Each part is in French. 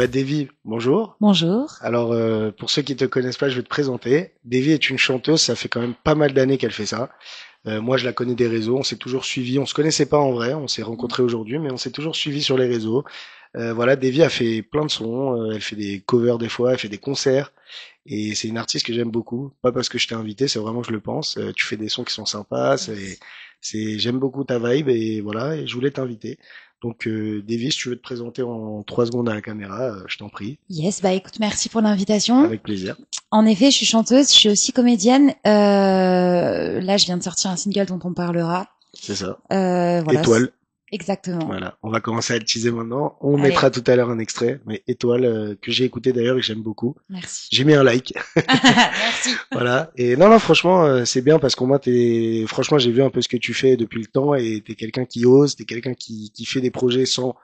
Davy, bonjour. Bonjour. Alors, pour ceux qui te connaissent pas, je vais te présenter. Davy est une chanteuse, ça fait quand même pas mal d'années qu'elle fait ça. Moi, je la connais des réseaux, on s'est toujours suivi. On se connaissait pas en vrai, on s'est rencontrés aujourd'hui, mais on s'est toujours suivi sur les réseaux. Voilà, Davy a fait plein de sons, elle fait des covers des fois, elle fait des concerts, et c'est une artiste que j'aime beaucoup. Pas parce que je t'ai invité, c'est vraiment que je le pense. Tu fais des sons qui sont sympas, Merci. j'aime beaucoup ta vibe, et voilà, et je voulais t'inviter. Donc, Davy, si tu veux te présenter en 3 secondes à la caméra, je t'en prie, Yes, bah écoute, merci pour l'invitation. avec plaisir. En effet, je suis chanteuse, je suis aussi comédienne. Là, je viens de sortir un single dont on parlera. C'est ça. Voilà, Étoile. exactement. Voilà, on va commencer à le teaser maintenant. On Allez, mettra tout à l'heure un extrait, mais Étoile, que j'ai écouté d'ailleurs et que j'aime beaucoup. merci. J'ai mis un like. Merci. Voilà. Et non, non, franchement, c'est bien parce qu'au moins franchement, j'ai vu un peu ce que tu fais depuis le temps et t'es quelqu'un qui ose, t'es quelqu'un qui fait des projets sans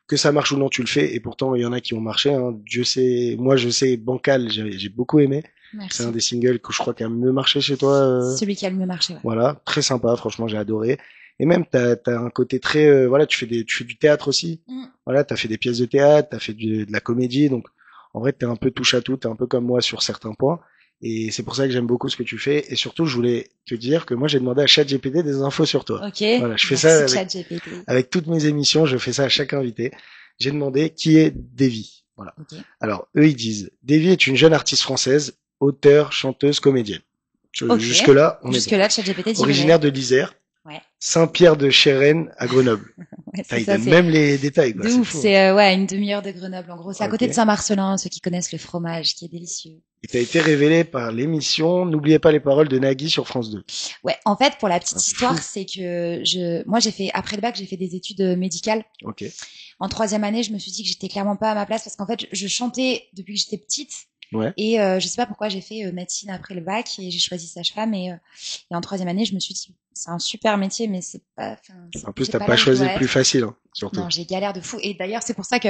que ça marche ou non, tu le fais. Et pourtant, il y en a qui ont marché, hein. Dieu sait, moi, je sais, Bancal, j'ai beaucoup aimé. C'est un Merci. des singles que je crois qui a mieux marché chez toi. Celui qui a le mieux marché, ouais. Voilà, très sympa, franchement, j'ai adoré. Et même, t'as un côté très, voilà, tu fais du théâtre aussi. Mm. Voilà, t'as fait des pièces de théâtre, t'as fait de la comédie, donc en vrai, t'es un peu touche à tout, t'es un peu comme moi sur certains points. Et c'est pour ça que j'aime beaucoup ce que tu fais. Et surtout, je voulais te dire que moi, j'ai demandé à ChatGPT des infos sur toi. Ok, Voilà, je fais ça merci ChatGPT. avec toutes mes émissions, je fais ça à chaque invité. J'ai demandé qui est Davy. Voilà. Ok. Alors, eux, ils disent, Davy est une jeune artiste française, auteure, chanteuse, comédienne. Ok. Jusque-là, on est bon. Jusque-là, ChatGPT dit Originaire vrai. de l'Isère, Ouais. Saint-Pierre-de-Chérennes à Grenoble. Ouais, Putain, c'est il ça, donne c'est même les détails, quoi. de C'est ouf. fou, hein. C'est ouais, une demi-heure de Grenoble, en gros. C'est à Ok. côté de Saint-Marcelin, ceux qui connaissent le fromage, qui est délicieux. Et t'as été révélé par l'émission N'oubliez pas les paroles de Nagui sur France 2. Ouais, en fait, pour la Ah, petite c'est histoire, fou. c'est que moi, j'ai fait, après le bac, j'ai fait des études médicales. Ok. En troisième année, je me suis dit que j'étais clairement pas à ma place parce qu'en fait, je chantais depuis que j'étais petite. Ouais. Et je sais pas pourquoi j'ai fait médecine après le bac et j'ai choisi sage-femme et en troisième année je me suis dit c'est un super métier mais c'est pas enfin En plus, c'est t'as pas pas là où je choisi dois le plus être. facile, hein, surtout. Non, j'ai galère de fou et d'ailleurs c'est pour ça que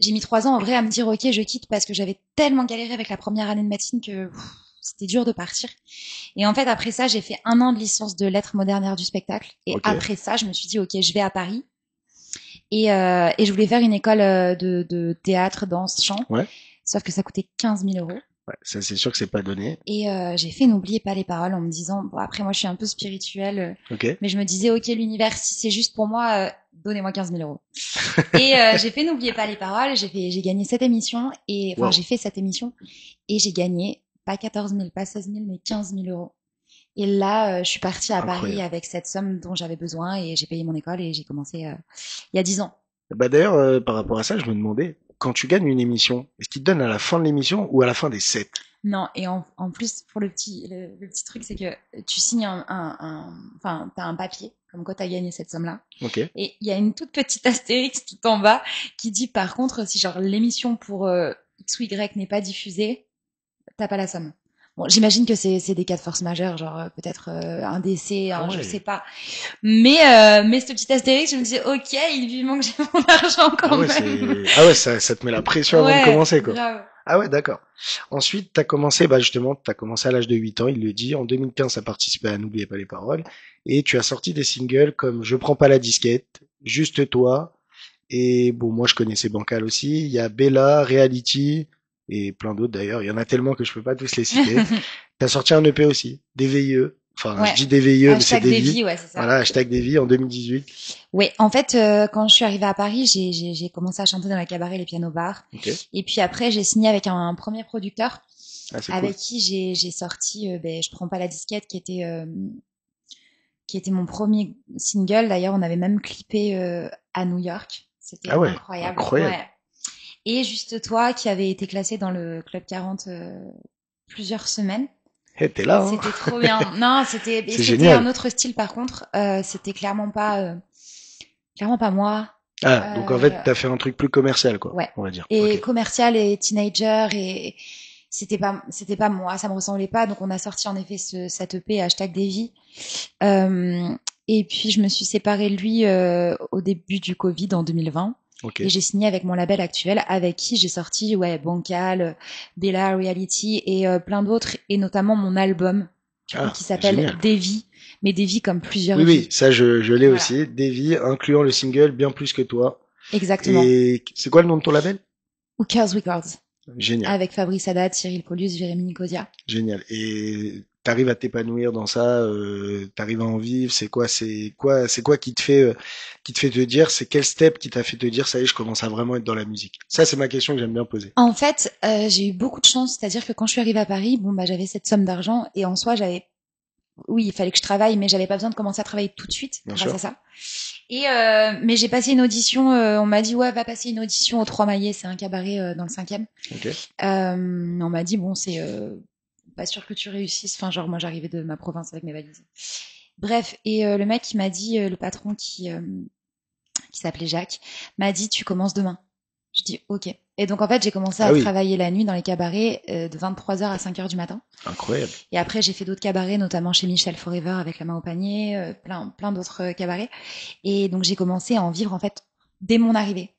j'ai mis 3 ans en vrai à me dire ok je quitte parce que j'avais tellement galéré avec la première année de médecine que c'était dur de partir. Et en fait après ça j'ai fait 1 an de licence de lettres modernes du spectacle et Ok. après ça je me suis dit ok je vais à Paris et je voulais faire une école de théâtre, danse, chant. Ouais. Sauf que ça coûtait 15 000 euros. Ouais. Ça, c'est sûr que c'est pas donné. Et j'ai fait N'oubliez pas les paroles en me disant, bon après moi je suis un peu spirituelle, Ok. mais je me disais, ok l'univers, si c'est juste pour moi, donnez-moi 15 000 euros. Et j'ai fait N'oubliez pas les paroles, j'ai gagné cette émission, et enfin Wow. j'ai fait cette émission, et j'ai gagné pas 14 000, pas 16 000, mais 15 000 euros. Et là, je suis partie à Paris Incroyable. avec cette somme dont j'avais besoin, et j'ai payé mon école, et j'ai commencé il y a 10 ans. Bah d'ailleurs, par rapport à ça, je me demandais, quand tu gagnes une émission, est-ce qu'ils te donnent à la fin de l'émission ou à la fin des sets? Non, et en plus, pour le petit truc, c'est que tu signes enfin, t'as un papier, comme quoi t'as gagné cette somme-là. Ok. Et il y a une toute petite astérix tout en bas qui dit, par contre, si genre l'émission pour X ou Y n'est pas diffusée, t'as pas la somme. Bon, j'imagine que c'est des cas de force majeure, genre peut-être un décès, Ah je sais ouais. pas. Mais ce petit astérix, je me disais, ok, il vivement que j'ai mon argent Ah quand ouais, même. ça te met la pression avant de Ouais, commencer, quoi. grave. Ah ouais, d'accord. Ensuite, t'as commencé, bah justement, t'as commencé à l'âge de 8 ans, il le dit. En 2015, t'as participé à N'oubliez pas les paroles. Et tu as sorti des singles comme Je prends pas la disquette, Juste toi. Et bon, moi, je connaissais Bancal aussi. Il y a Bella, Reality, et plein d'autres d'ailleurs. Il y en a tellement que je peux pas tous les citer. T'as sorti un EP aussi, DVIE. Enfin, je Ouais. dis DVIE, mais c'est Hashtag Davy. Davy, ouais, c'est ça. Voilà, hashtag Davy en 2018. Ouais, en fait, quand je suis arrivée à Paris, j'ai commencé à chanter dans la cabaret, les pianos bars. Ok. Et puis après, j'ai signé avec un premier producteur Ah, c'est cool. avec qui j'ai sorti Je prends pas la disquette, qui était mon premier single. D'ailleurs, on avait même clippé à New York. C'était Ah ouais, incroyable. incroyable. Ouais. Et Juste toi, qui avait été classé dans le Club 40 plusieurs semaines. Eh, t'es là, hein. C'était trop bien. Non, C'est c'était un génial. autre style par contre. C'était clairement pas moi. Ah, donc en fait, Euh, t'as fait un truc plus commercial, quoi, ouais. on va dire. Et Ok. commercial et teenager et c'était pas moi, ça me ressemblait pas. Donc on a sorti en effet cette EP hashtag Davy. Euh, et puis je me suis séparée de lui au début du Covid en 2020. Ok. Et j'ai signé avec mon label actuel, avec qui j'ai sorti Bancal, Bella Reality et plein d'autres, et notamment mon album, du coup, Ah, qui s'appelle génial. Davy, mais Davy comme plusieurs Oui, oui, vies. ça, je l'ai Voilà, aussi. Davy, incluant le single Bien plus que toi. exactement. Et c'est quoi le nom de ton label? Hookers Records. Génial. Avec Fabrice Haddad, Cyril Paulus, Jérémy Nicosia. Génial. Et t'arrives à t'épanouir dans ça, t'arrives à en vivre. C'est quoi qui te fait te dire, c'est quel step qui t'a fait te dire, ça y est, je commence à vraiment être dans la musique. Ça, c'est ma question que j'aime bien poser. En fait, j'ai eu beaucoup de chance, c'est-à-dire que quand je suis arrivée à Paris, bon bah j'avais cette somme d'argent et en soi oui, il fallait que je travaille, mais j'avais pas besoin de commencer à travailler tout de suite Bien grâce sûr. à ça. Et mais j'ai passé une audition, on m'a dit ouais va passer une audition au Trois Maillets, c'est un cabaret dans le 5e. Ok. On m'a dit bon c'est pas sûr que tu réussisses, enfin genre moi j'arrivais de ma province avec mes valises. Bref, et le mec qui m'a dit, le patron qui s'appelait Jacques, m'a dit tu commences demain. Je dis ok. Et donc en fait j'ai commencé Ah à oui. travailler la nuit dans les cabarets de 23h à 5h du matin. Incroyable. Et après j'ai fait d'autres cabarets, notamment chez Michel Forever avec La Main au Panier, plein d'autres cabarets. Et donc j'ai commencé à en vivre en fait dès mon arrivée.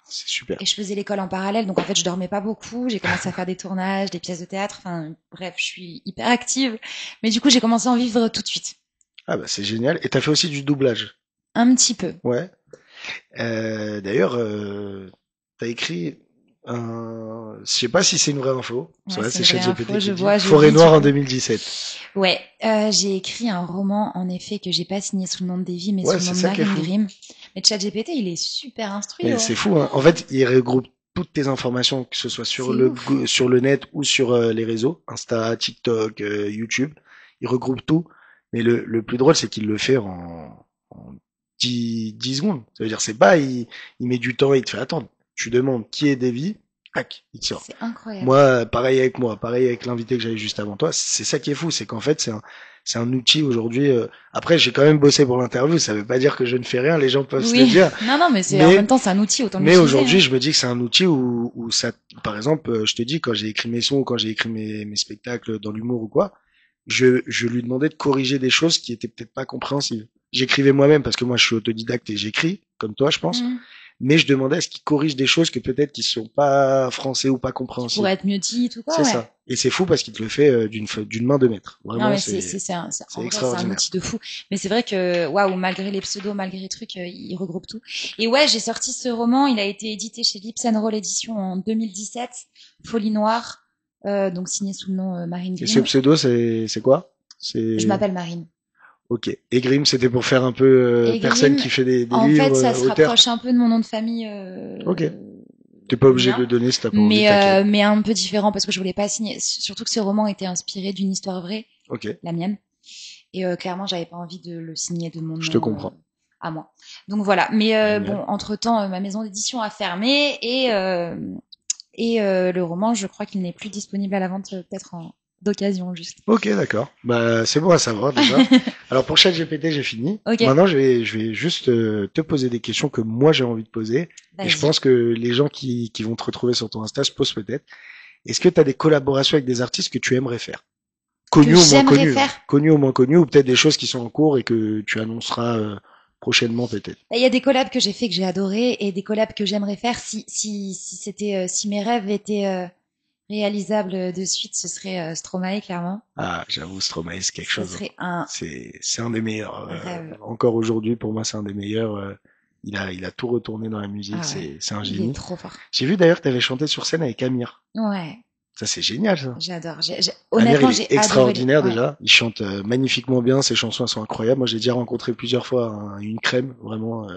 C'est super. Et je faisais l'école en parallèle, donc en fait je dormais pas beaucoup. J'ai commencé à faire des tournages, des pièces de théâtre. Enfin bref, je suis hyper active. Mais du coup j'ai commencé à en vivre tout de suite. Ah bah c'est génial. Et t'as fait aussi du doublage. Un petit peu. Ouais. D'ailleurs, t'as écrit un... Je sais pas si c'est une vraie info. Ouais, Ouais, c'est c'est une vraie ChatGPT info, qui je dit. vois, je Forêt lis du Noire en coup. 2017. Ouais, j'ai écrit un roman en effet que j'ai pas signé sous le nom de Davy, mais Ouais, sous le c'est nom de ça qui est Marine fou. Grimm. Mais ChatGPT, il est super instruit, Mais oh. c'est fou, hein. En fait, il regroupe toutes tes informations, que ce soit sur C'est ouf. sur le net ou sur les réseaux, Insta, TikTok, YouTube. Il regroupe tout. Mais le plus drôle, c'est qu'il le fait en 10 secondes. Ça veut dire, c'est pas, il met du temps et il te fait attendre. Tu demandes qui est Davy, tac, il te sort. C'est incroyable. Moi, pareil avec l'invité que j'avais juste avant toi. C'est ça qui est fou, c'est qu'en fait, c'est un outil aujourd'hui. Après, j'ai quand même bossé pour l'interview. Ça veut pas dire que je ne fais rien. Les gens peuvent se le Oui, dire. non, non, mais c'est en même Mais temps, c'est un outil, autant mais l'utiliser, aujourd'hui, hein. je me dis que c'est un outil où ça, par exemple, je te dis, quand j'ai écrit mes sons ou quand j'ai écrit mes spectacles dans l'humour ou quoi, je lui demandais de corriger des choses qui étaient peut-être pas compréhensibles. J'écrivais moi-même parce que moi, je suis autodidacte et j'écris, comme toi, je pense. Mm. Mais je demandais à ce qu'il corrige des choses que peut-être qui sont pas français ou pas Qui compréhensibles. pourrait être mieux dit, tout quoi, C'est ouais. ça. Et c'est fou parce qu'il te le fait d'une main de maître. Non, Vraiment, mais c'est en vrai, c'est un extraordinaire. outil de fou. Mais c'est vrai que, waouh, malgré les pseudos, malgré les trucs, il regroupe tout. Et ouais, j'ai sorti ce roman, il a été édité chez Lips and Roll Édition en 2017, Folie Noire, donc signé sous le nom Marine Et ce Grimm. pseudo, c'est quoi? Je C'est m'appelle Marine. ok. Et Grimm, c'était pour faire un peu Et personne Grimm, qui fait des en fait, livres, ça se auteur. rapproche un peu de mon nom de famille, Ok. T'es pas obligé de mien, le donner si t'as pas envie, t'inquiète. mais un peu différent parce que je voulais pas signer. Surtout que ce roman était inspiré d'une histoire vraie, Ok. la mienne. Et clairement, j'avais pas envie de le signer de mon Je te nom comprends. à moi. Donc voilà. Mais bon, Génial. entre-temps, ma maison d'édition a fermé et le roman, je crois qu'il n'est plus disponible à la vente, peut-être d'occasion juste. Ok, d'accord. Bah, c'est bon à savoir déjà. Alors pour ChatGPT, j'ai fini. Ok, Maintenant, je vais juste te poser des questions que moi j'ai envie de poser. Et je vas-y. pense que les gens qui vont te retrouver sur ton Insta se posent peut-être. Est-ce que tu as des collaborations avec des artistes que tu aimerais faire? Que Connus ou moins j'aimerais connus, hein. faire. Connus ou moins connus, ou peut-être des choses qui sont en cours et que tu annonceras prochainement peut-être. Il y a des collabs que j'ai fait que j'ai adoré et des collabs que j'aimerais faire si c'était si mes rêves étaient réalisables de suite, ce serait Stromae clairement. Ah, j'avoue, Stromae, c'est quelque Ce chose, hein. serait un C'est un des meilleurs. rêve. Encore aujourd'hui, pour moi, c'est un des meilleurs. Il a tout retourné dans la musique. Ah ouais, C'est un il est génie. trop fort. J'ai vu d'ailleurs que tu avais chanté sur scène avec Amir. Ouais, Ça, c'est génial, ça. j'adore. Amir, Honnêtement, il est j'ai adoré les. extraordinaire Ouais, déjà. Il chante magnifiquement bien. Ses chansons elles sont incroyables. Moi, j'ai déjà rencontré plusieurs fois une crème. Vraiment,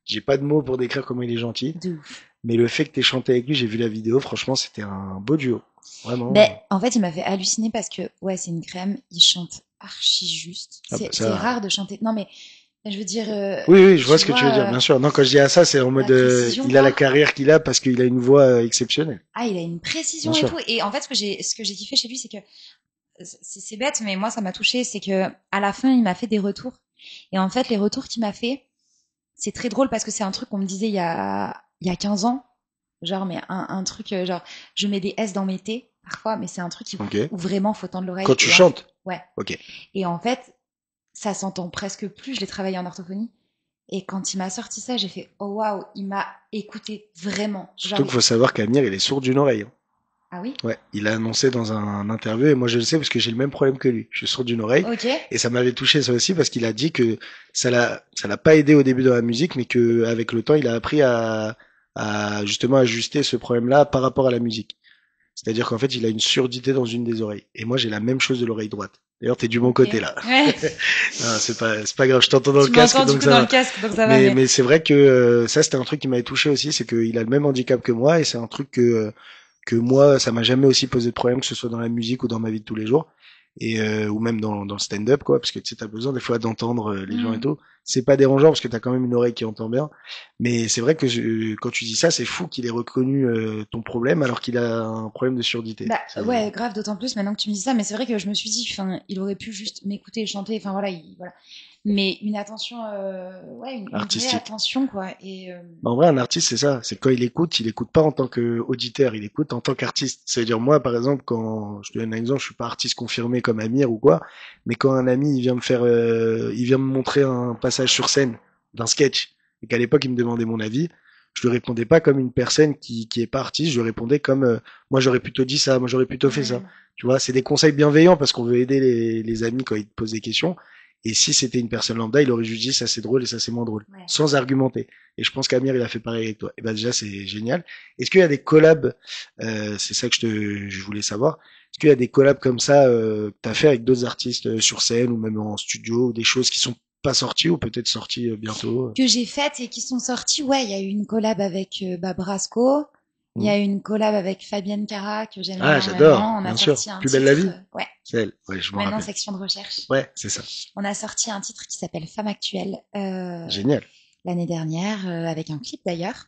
j'ai pas de mots pour décrire comment il est gentil. de ouf. Mais le fait que t'aies chanté avec lui, j'ai vu la vidéo. Franchement, c'était un beau duo. Ben, Vraiment. en fait, il m'a fait halluciner parce que ouais, c'est une crème. Il chante archi juste. Ah bah C'est ça. rare de chanter. Non mais je veux dire, Oui, oui, je vois tu ce que tu veux dire, vois, bien sûr. Non, quand je dis à ça, c'est en la mode, précision il a la quoi. carrière qu'il a parce qu'il a une voix exceptionnelle. Ah, il a une Bien précision et sûr. tout. Et en fait, ce que j'ai kiffé chez lui, c'est que c'est bête, mais moi, ça m'a touché. C'est que à la fin, il m'a fait des retours. Et en fait, les retours qu'il m'a fait, c'est très drôle parce que c'est un truc qu'on me disait il y a 15 ans. Genre, mais un truc, genre, je mets des S dans mes T, parfois, mais c'est un truc Ok. où vraiment faut tendre l'oreille. Quand tu chantes. Ouais. Ok. Et en fait, ça s'entend presque plus. Je l'ai travaillé en orthophonie. Et quand il m'a sorti ça, j'ai fait, oh waouh, il m'a écouté vraiment. Genre, Surtout qu'il faut savoir qu'Amir, il est sourd d'une oreille, hein. ah oui? Ouais. Il a annoncé dans un interview, et moi je le sais parce que j'ai le même problème que lui. Je suis sourd d'une oreille. Ok. Et ça m'avait touché ça aussi parce qu'il a dit que ça l'a pas aidé au début dans la musique, mais que avec le temps, il a appris à justement ajuster ce problème-là par rapport à la musique. C'est-à-dire qu'en fait, il a une surdité dans une des oreilles. Et moi, j'ai la même chose de l'oreille droite. D'ailleurs, t'es du bon Ok. côté là. Ouais. Non, c'est pas grave. Je t'entends dans le Tu casque, m'entends du donc coup ça dans le va. casque, donc ça va mieux. Mais c'est vrai que ça, c'était un truc qui m'avait touché aussi, c'est qu'il a le même handicap que moi, et c'est un truc que moi, ça m'a jamais aussi posé de problème, que ce soit dans la musique ou dans ma vie de tous les jours, et ou même dans le stand-up, quoi, parce que tu sais, t'as besoin des fois d'entendre les gens et Mm. tout. C'est pas dérangeant parce que t'as quand même une oreille qui entend bien, mais c'est vrai que quand tu dis ça, c'est fou qu'il ait reconnu ton problème alors qu'il a un problème de surdité. Bah C'est ouais, grave, d'autant plus maintenant que tu me dis ça, mais c'est vrai que je me suis dit, enfin, il aurait pu juste m'écouter et chanter, enfin voilà, voilà. Mais une attention, ouais, une vraie artistique. attention, quoi. En vrai, un artiste, c'est ça. C'est quand il écoute pas en tant qu'auditeur, il écoute en tant qu'artiste. C'est-à-dire, moi, par exemple, quand, je te donne un exemple, je suis pas artiste confirmé comme Amir ou quoi, mais quand un ami, il vient me montrer un passage sur scène d'un sketch, et qu'à l'époque, il me demandait mon avis, je lui répondais pas comme une personne qui est pas artiste, je lui répondais comme, moi, j'aurais plutôt dit ça, moi, j'aurais plutôt fait ça. Mm. Tu vois, c'est des conseils bienveillants parce qu'on veut aider les amis quand ils te posent des questions. Et si c'était une personne lambda, il aurait juste dit ça c'est drôle et ça c'est moins drôle, Ouais. sans argumenter. Et je pense qu'Amir, il a fait pareil avec toi. Et ben déjà, c'est génial. Est-ce qu'il y a des collabs, c'est ça que je voulais savoir, est-ce qu'il y a des collabs comme ça que tu as fait avec d'autres artistes sur scène ou même en studio, ou des choses qui sont pas sorties ou peut-être sorties bientôt Que j'ai faites et qui sont sorties, ouais, il y a eu une collab avec bah, Brasco, il y hmm. a eu une collab avec Fabienne Cara que j'aime Ah, j'adore, énormément. On a bien sûr. sorti un Plus belle la titre, vie, ouais, c'est elle. Ouais, je m'en maintenant rappelle. section de recherche. Ouais, c'est ça. On a sorti un titre qui s'appelle Femme actuelle Génial. l'année dernière, avec un clip d'ailleurs.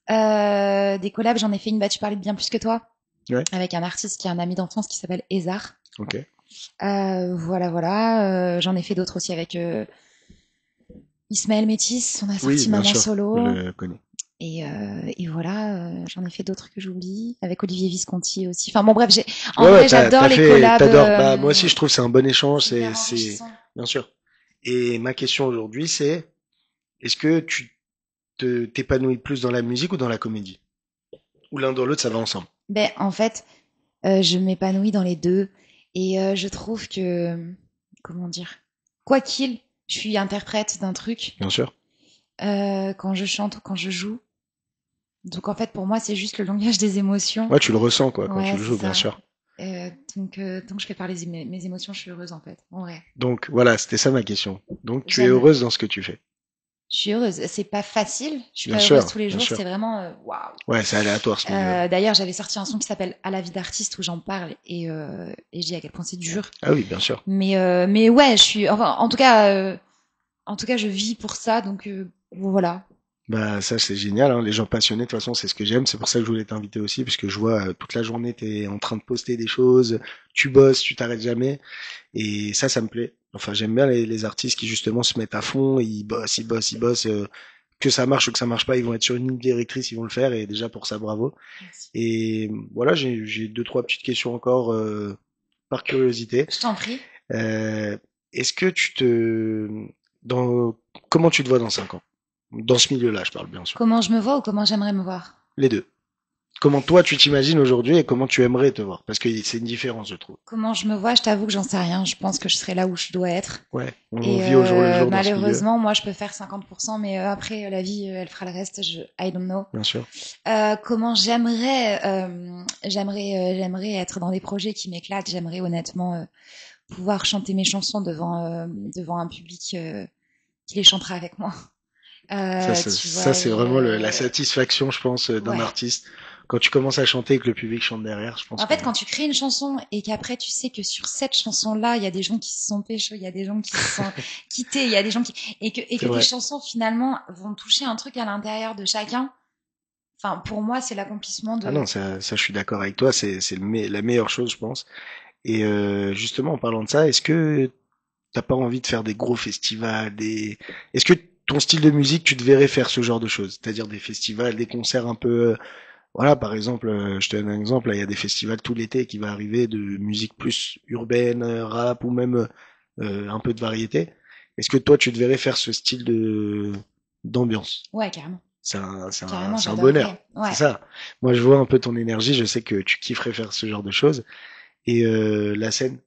Des collabs, j'en ai fait une, bah tu parlais de Bien plus que toi, Ouais, avec un artiste qui est un ami d'enfance qui s'appelle Ezar. ok. Voilà, voilà. J'en ai fait d'autres aussi avec Ismaël Métis. On a Oui, sorti bien Maman sûr, je Solo. le connais. Et voilà, j'en ai fait d'autres que j'oublie, avec Olivier Visconti aussi. Enfin bon, bref, en Ouais, ouais, vrai, j'adore les collabs. t'adores. Bah, moi aussi, je trouve que c'est un bon échange, C'est hyper enrichissant. bien sûr. Et ma question aujourd'hui, c'est, est-ce que t'épanouis plus dans la musique ou dans la comédie? Ou l'un dans l'autre, ça va ensemble? Ben, en fait, je m'épanouis dans les deux. Et je trouve que, comment dire, quoi qu'il, je suis interprète d'un truc Bien sûr. quand je chante ou quand je joue. Donc en fait, pour moi, c'est juste le langage des émotions. Ouais, tu le ressens, quoi, quand tu Ouais, le c'est joues, bien ça. sûr. Donc je fais parler mes émotions, je suis heureuse en fait. En vrai. Donc, voilà, c'était ça ma question. Donc, tu es J'aime, heureuse dans ce que tu fais. je suis heureuse. C'est pas facile. Je suis Bien pas heureuse sûr, tous les bien jours. sûr. C'est vraiment waouh. Ouais, c'est aléatoire, ce milieu. D'ailleurs, j'avais sorti un son qui s'appelle À la vie d'artiste où j'en parle et je dis à quel point c'est dur. Ah oui, bien sûr. Mais ouais, je suis. Enfin, en tout cas, je vis pour ça. Donc voilà. Bah ça c'est génial, hein. Les gens passionnés de toute façon c'est ce que j'aime, c'est pour ça que je voulais t'inviter aussi parce que je vois toute la journée t'es en train de poster des choses, tu bosses, tu t'arrêtes jamais et ça me plaît. Enfin j'aime bien les artistes qui justement se mettent à fond, ils bossent, que ça marche ou que ça marche pas, ils vont être sur une ligne directrice, ils vont le faire et déjà pour ça bravo. Merci. Et voilà j'ai deux trois petites questions encore par curiosité. Je t'en prie. Euh, est-ce que dans comment tu te vois dans 5 ans? Dans ce milieu-là, je parle bien sûr. Comment je me vois ou comment j'aimerais me voir? Les deux. Comment toi tu t'imagines aujourd'hui et comment tu aimerais te voir? Parce que c'est une différence, je trouve. Comment je me vois? Je t'avoue que j'en sais rien. Je pense que je serai là où je dois être. Ouais, on Et vit au jour le jour dans ce milieu, malheureusement, moi, je peux faire 50%, mais après, la vie, elle fera le reste. I don't know. bien sûr. Comment j'aimerais être dans des projets qui m'éclatent. J'aimerais honnêtement pouvoir chanter mes chansons devant un public qui les chantera avec moi. Tu vois, Ça, c'est vraiment la satisfaction, je pense, d'un ouais. artiste. Quand tu commences à chanter et que le public chante derrière, je pense En que fait, quand tu crées une chanson et qu'après tu sais que sur cette chanson-là, il y a des gens qui se sont pécho, il y a des gens qui se sont quittés, il y a des gens qui et c'est que tes vrai. chansons finalement vont toucher un truc à l'intérieur de chacun. Enfin, pour moi, c'est l'accomplissement Ah non, de. ça, je suis d'accord avec toi. C'est la meilleure chose, je pense. Et justement, en parlant de ça, est-ce que t'as pas envie de faire des gros festivals, est-ce que ton style de musique, tu te verrais faire ce genre de choses, c'est-à-dire des festivals, des concerts un peu, voilà, par exemple, je te donne un exemple, là, il y a des festivals tout l'été qui va arriver de musique plus urbaine, rap ou même un peu de variété. Est-ce que toi, tu te verrais faire ce style de d'ambiance? Ouais, carrément. Carrément, C'est un bonheur. j'adorerais. C'est Ouais. ça. Moi, je vois un peu ton énergie. Je sais que tu kifferais faire ce genre de choses. Et la scène,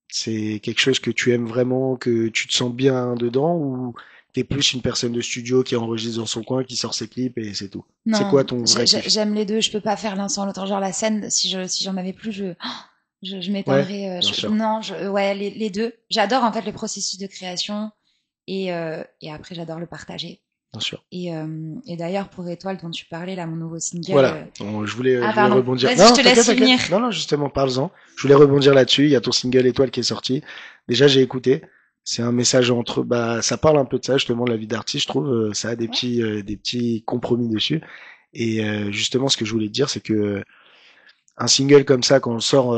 c'est quelque chose que tu aimes vraiment, que tu te sens bien dedans, ou t'es plus une personne de studio qui enregistre dans son coin, qui sort ses clips et c'est tout? C'est Non, quoi ton vrai kiff? j'aime les deux. Je peux pas faire l'un sans l'autre. Genre la scène, si j'en avais plus, je Ouais, m'éteindrais. bien sûr, Non, ouais, les deux. J'adore en fait le processus de création et après j'adore le partager. bien sûr. Et d'ailleurs pour Étoile dont tu parlais là, mon nouveau single. Voilà, je Ah voulais pardon, rebondir. vas-y, je Non, te laisse t'inquiète, finir. t'inquiète. Non, non, justement, parle-en. Je voulais rebondir là-dessus. Il y a ton single Étoile qui est sorti. Déjà, j'ai écouté. C'est un message entre, bah, ça parle un peu de ça, justement, de la vie d'artiste, je trouve. Ça a Ouais. des petits compromis dessus. Et justement, ce que je voulais te dire, c'est que un single comme ça, quand on le sort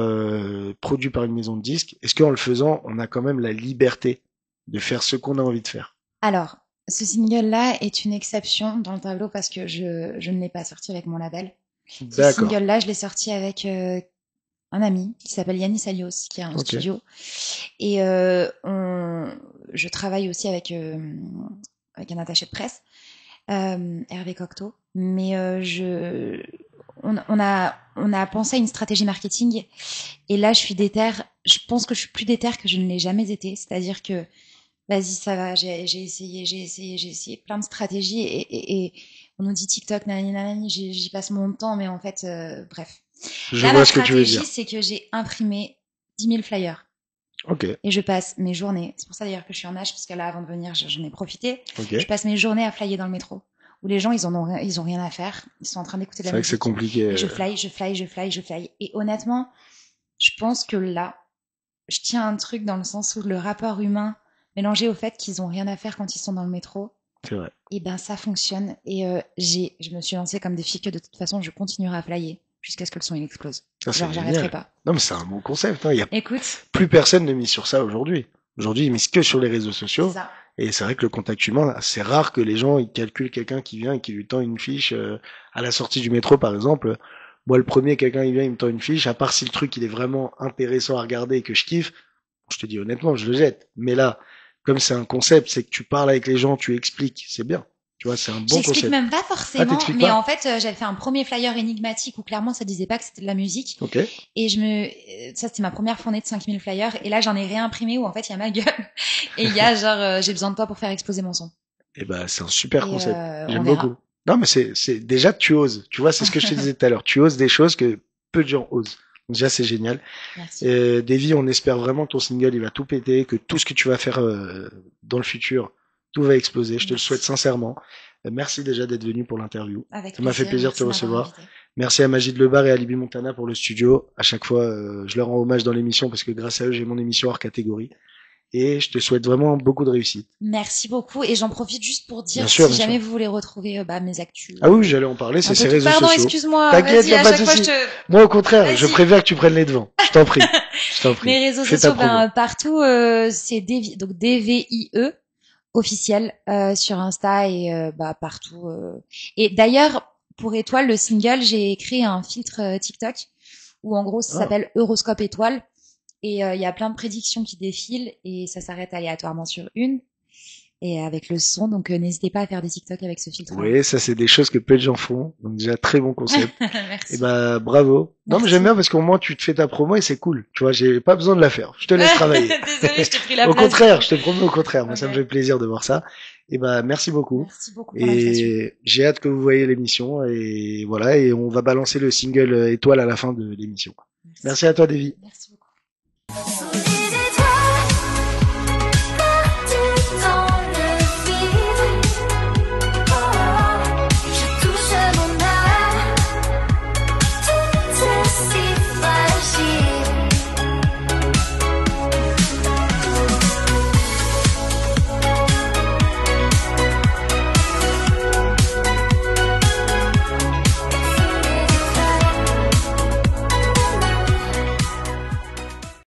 produit par une maison de disques, est-ce qu'en le faisant, on a quand même la liberté de faire ce qu'on a envie de faire? Alors, ce single-là est une exception dans le tableau parce que je ne l'ai pas sorti avec mon label. Ce D'accord. single-là, je l'ai sorti avec un ami qui s'appelle Yannis Alios, qui a un Ok. studio. Et je travaille aussi avec un attaché de presse, Hervé Cocteau. Mais on a pensé à une stratégie marketing. Et là, je suis déter. Je pense que je suis plus déter que je ne l'ai jamais été. C'est-à-dire que, vas-y, ça va, j'ai essayé plein de stratégies. Et on nous dit TikTok, nanani, nanani, j'y passe mon temps. Mais en fait, bref. Je Là, ma vois ce que tu veux stratégie, dire. c'est que j'ai imprimé 10 000 flyers. Ok. Et je passe mes journées, c'est pour ça d'ailleurs que je suis en nage, parce que là, avant de venir, j'en ai profité. Ok. Je passe mes journées à flyer dans le métro, où les gens, ils ont rien à faire. Ils sont en train d'écouter de C'est la vrai que c'est musique. compliqué. Et je fly. Et honnêtement, je pense que là, je tiens un truc dans le sens où le rapport humain, mélangé au fait qu'ils ont rien à faire quand ils sont dans le métro, C'est vrai. et ben ça fonctionne. Et je me suis lancée comme défi que de toute façon, je continuerai à flyer jusqu'à ce que le son il explose. Ça, c'est Genre, j'arrêterai génial. pas. Non, mais c'est un bon concept. Hein. Il y a Écoute, plus personne ne mise sur ça aujourd'hui. Aujourd'hui, ils misent que sur les réseaux c'est sociaux. ça. Et c'est vrai que le contact humain, c'est rare que les gens ils calculent quelqu'un qui vient et qui lui tend une fiche à la sortie du métro, par exemple. Moi, le premier, quelqu'un il vient, il me tend une fiche. À part si le truc il est vraiment intéressant à regarder et que je kiffe, je te dis honnêtement, je le jette. Mais là, comme c'est un concept, c'est que tu parles avec les gens, tu expliques, c'est bien. Tu vois, c'est un bon J'explique concept. même pas Ah, forcément, t'expliques mais pas? en fait, j'avais fait un premier flyer énigmatique où clairement ça disait pas que c'était de la musique. Ok. Et ça c'était ma première fournée de 5 000 flyers. Et là j'en ai réimprimé où en fait il y a ma gueule. Et il y a genre, j'ai besoin de toi pour faire exploser mon son. Et ben, c'est un super Et concept. on J'aime beaucoup. verra. Non, mais déjà tu oses. Tu vois, c'est ce que je te disais tout à l'heure. Tu oses des choses que peu de gens osent. Donc déjà, c'est génial. Merci. Davy, on espère vraiment que ton single, il va tout péter, que tout ce que tu vas faire dans le futur, tout va exploser. Je te le souhaite Merci. sincèrement. Merci déjà d'être venu pour l'interview. Avec Ça m'a fait plaisir. plaisir de te Merci de m'avoir recevoir. invité. Merci à Magid Lebar et à Libby Montana pour le studio. À chaque fois, je leur rends hommage dans l'émission parce que grâce à eux, j'ai mon émission hors catégorie. Et je te souhaite vraiment beaucoup de réussite. Merci beaucoup. Et j'en profite juste pour Bien dire sûr, si bien sûr. jamais vous voulez retrouver mes actus. Ah oui, j'allais en parler, c'est Un ces peu tout. réseaux Pardon, sociaux. excuse-moi. T'inquiète, Vas-y, y a à pas de chaque fois je souci. te. Moi, au contraire, je Vas-y. préfère que tu prennes les devants. Je t'en prie. Je t'en prie. Mes réseaux Fais ta sociaux, promo. partout, c'est donc DVIE officiel sur Insta et partout. Et d'ailleurs, pour Étoile, le single, j'ai créé un filtre TikTok où en gros ça Ah. s'appelle Horoscope Étoile et il y a plein de prédictions qui défilent et ça s'arrête aléatoirement sur une et avec le son. Donc n'hésitez pas à faire des TikTok avec ce filtre. Oui, ça, c'est des choses que peu de gens font. Donc, déjà, très bon concept. Et Merci. bah, bravo. Non, mais j'aime bien parce qu'au moins, tu te fais ta promo et c'est cool. Tu vois, j'ai pas besoin de la faire. Je te laisse travailler. Désolée, je t'ai pris la Au place. contraire, je te promets au contraire. Moi, Ok. ça me fait plaisir de voir ça. Et bah, merci beaucoup. Merci beaucoup pour l'invitation. Et j'ai hâte que vous voyez l'émission. Et voilà. Et on va balancer le single Étoile à la fin de l'émission. Merci à toi, Davy. Merci beaucoup.